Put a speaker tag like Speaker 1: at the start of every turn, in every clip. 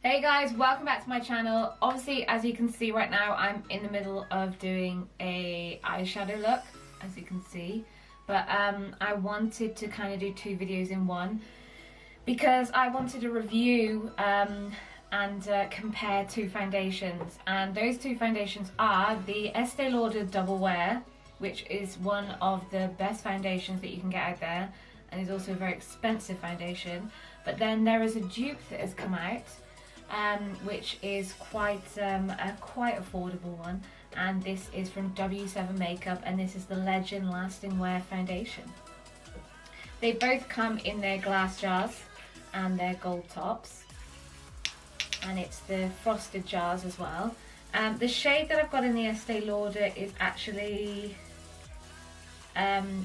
Speaker 1: Hey guys, welcome back to my channel. Obviously, as you can see right now, I'm in the middle of doing a eyeshadow look, as you can see. But I wanted to kind of do two videos in one because I wanted to review and compare two foundations. And those two foundations are the Estée Lauder Double Wear, which is one of the best foundations that you can get out there, and is also a very expensive foundation. But then there is a dupe that has come out, which is quite a quite affordable one, and this is from W7 Makeup, and this is the Legend Lasting Wear Foundation. They both come in their glass jars and their gold tops, and it's the frosted jars as well. The shade that I've got in the Estée Lauder is actually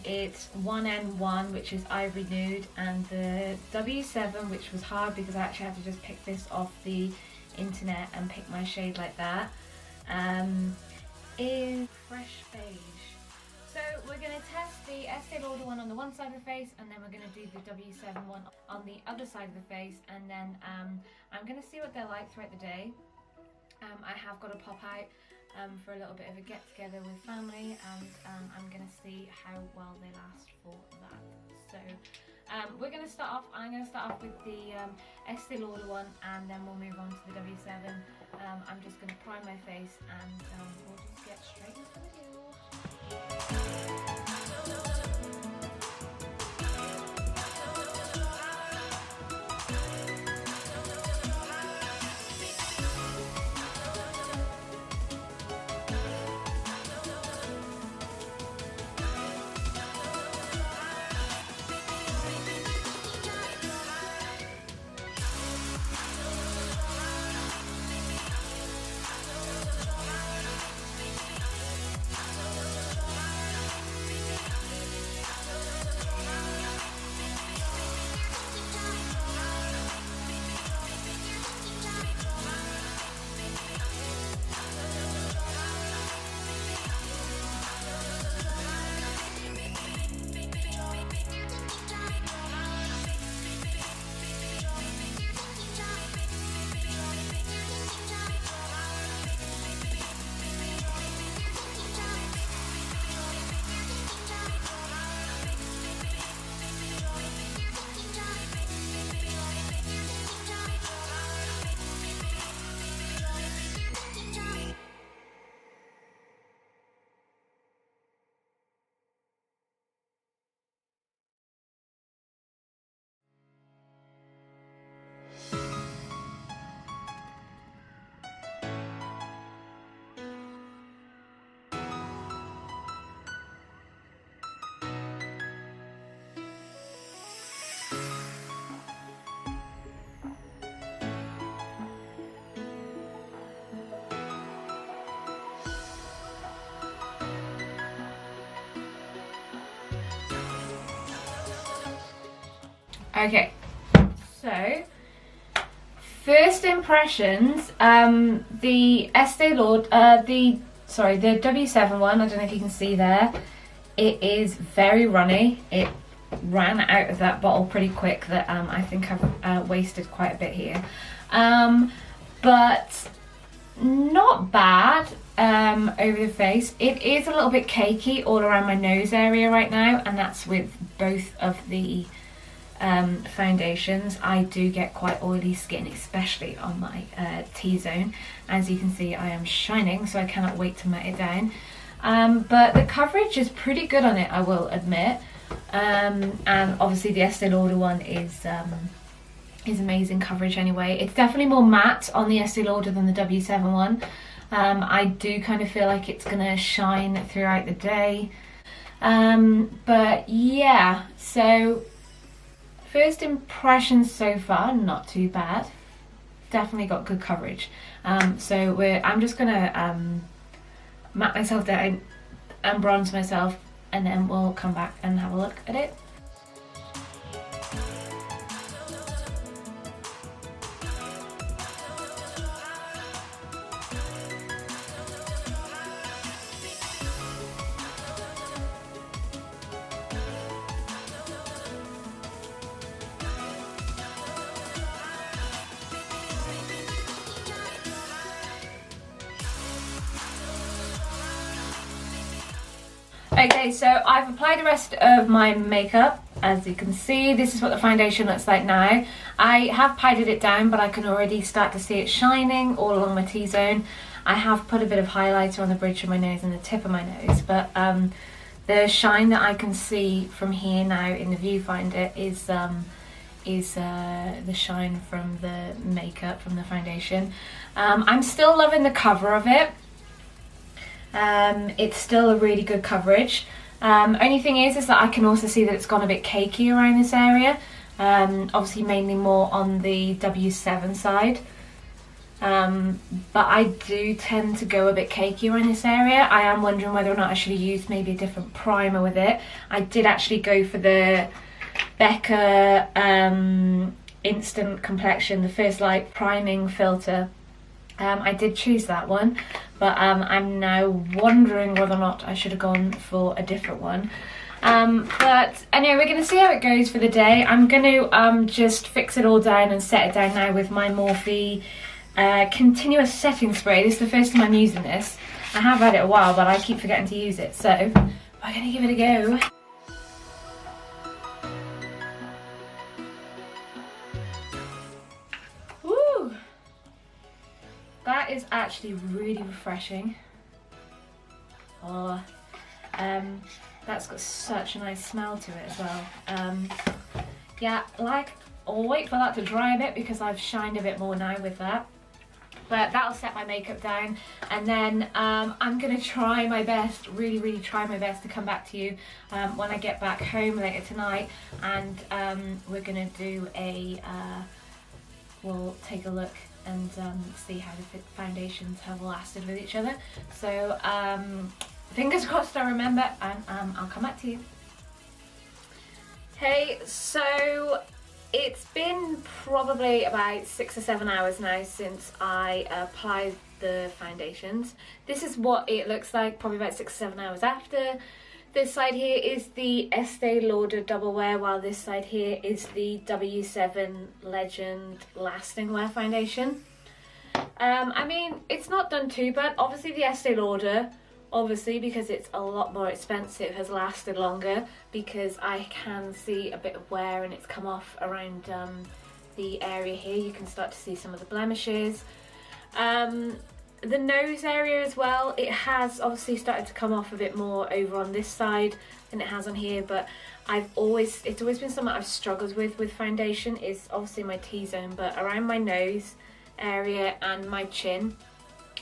Speaker 1: it's 1N1, which is Ivory Nude, and the W7, which was hard because I actually had to just pick this off the internet and pick my shade like that, is Fresh Beige. So we're going to test the Estée Lauder one on the one side of the face, and then we're going to do the W7 one on the other side of the face, and then I'm going to see what they're like throughout the day. I have got to pop out for a little bit of a get together with family, and I'm going to see how well they last for that. So we're going to start off, I'm going to start off with the Estée Lauder one, and then we'll move on to the W7. I'm just going to prime my face, and we'll just get straight into the video. Okay, so first impressions, the Estée Lauder, the W7 one, I don't know if you can see there, it is very runny. It ran out of that bottle pretty quick, that I think I've wasted quite a bit here, but not bad over the face. It is a little bit cakey all around my nose area right now, and that's with both of the foundations. I do get quite oily skin, especially on my T-zone. As you can see, I am shining, so I cannot wait to matte it down. But the coverage is pretty good on it, I will admit. And obviously the Estée Lauder one is amazing coverage anyway. It's definitely more matte on the Estée Lauder than the W7 one. I do kind of feel like it's gonna shine throughout the day. But yeah, so first impressions so far, not too bad. Definitely got good coverage. So I'm just gonna matte myself down and bronze myself, and then we'll come back and have a look at it. Okay, so I've applied the rest of my makeup. As you can see, this is what the foundation looks like now. I have powdered it down, but I can already start to see it shining all along my T-zone. I have put a bit of highlighter on the bridge of my nose and the tip of my nose, but the shine that I can see from here now in the viewfinder is the shine from the makeup, from the foundation. I'm still loving the cover of it. It's still a really good coverage. Only thing is that I can also see that it's gone a bit cakey around this area. Obviously mainly more on the W7 side. But I do tend to go a bit cakey around this area. I am wondering whether or not I should have used maybe a different primer with it. I did actually go for the Becca Instant Complexion, the First Light Priming Filter. I did choose that one, but I'm now wondering whether or not I should have gone for a different one. But anyway, we're going to see how it goes for the day. I'm going to just fix it all down and set it down now with my Morphe continuous setting spray. This is the first time I'm using this. I have had it a while, but I keep forgetting to use it, so we're going to give it a go. Woo! That is actually really refreshing. Oh, that's got such a nice smell to it as well. Yeah, I'll wait for that to dry a bit because I've shined a bit more now with that. But that'll set my makeup down, and then I'm going to try my best, really try my best to come back to you when I get back home later tonight, and we're going to do we'll take a look and see how the foundations have lasted with each other. So fingers crossed I remember, and I'll come back to you. Hey, so it's been probably about 6 or 7 hours now since I applied the foundations. This is what it looks like probably about 6 or 7 hours after. This side here is the Estée Lauder Double Wear, while this side here is the W7 Legend Lasting Wear Foundation. I mean, it's not done too bad. Obviously the Estée Lauder, obviously because it's a lot more expensive, has lasted longer because I can see a bit of wear and it's come off around the area here. You can start to see some of the blemishes. The nose area as well, it has obviously started to come off a bit more over on this side than it has on here, but it's always been something I've struggled with foundation, is obviously my T-zone, but around my nose area and my chin,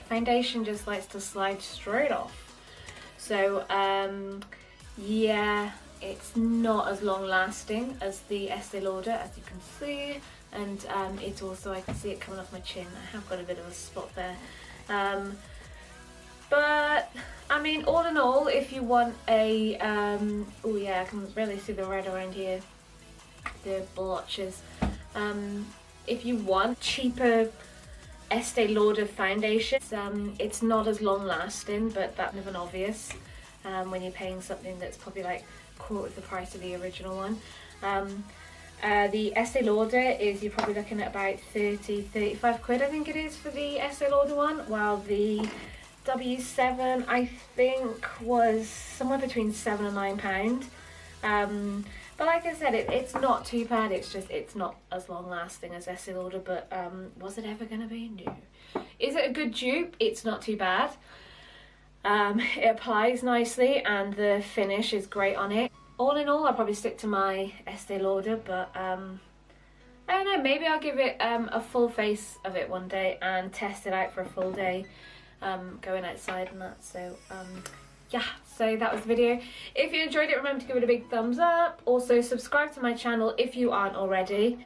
Speaker 1: foundation just likes to slide straight off. So yeah, it's not as long lasting as the Estée Lauder, as you can see, and it's also, I can see it coming off my chin. I have got a bit of a spot there. But I mean, all in all, if you want a oh yeah, I can really see the red around here, the blotches. If you want cheaper Estée Lauder foundation, it's not as long lasting, but that's kind of an obvious when you're paying something that's probably like quarter of the price of the original one. The Estée Lauder is, you're probably looking at about 30-35 quid, I think it is, for the Estée Lauder one, while the W7 I think was somewhere between £7 and £9. But like I said, it's not too bad. It's just, it's not as long lasting as Estée Lauder, but was it ever going to be? No. Is it a good dupe? It's not too bad. It applies nicely and the finish is great on it. All in all, I'll probably stick to my Estée Lauder, but I don't know, maybe I'll give it a full face of it one day and test it out for a full day going outside and that. So yeah, so that was the video. If you enjoyed it, remember to give it a big thumbs up. Also subscribe to my channel if you aren't already.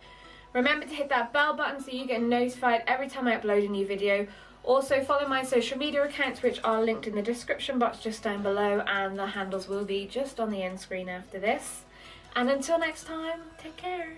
Speaker 1: Remember to hit that bell button so you get notified every time I upload a new video. Also follow my social media accounts, which are linked in the description box just down below, and the handles will be just on the end screen after this. And until next time, take care.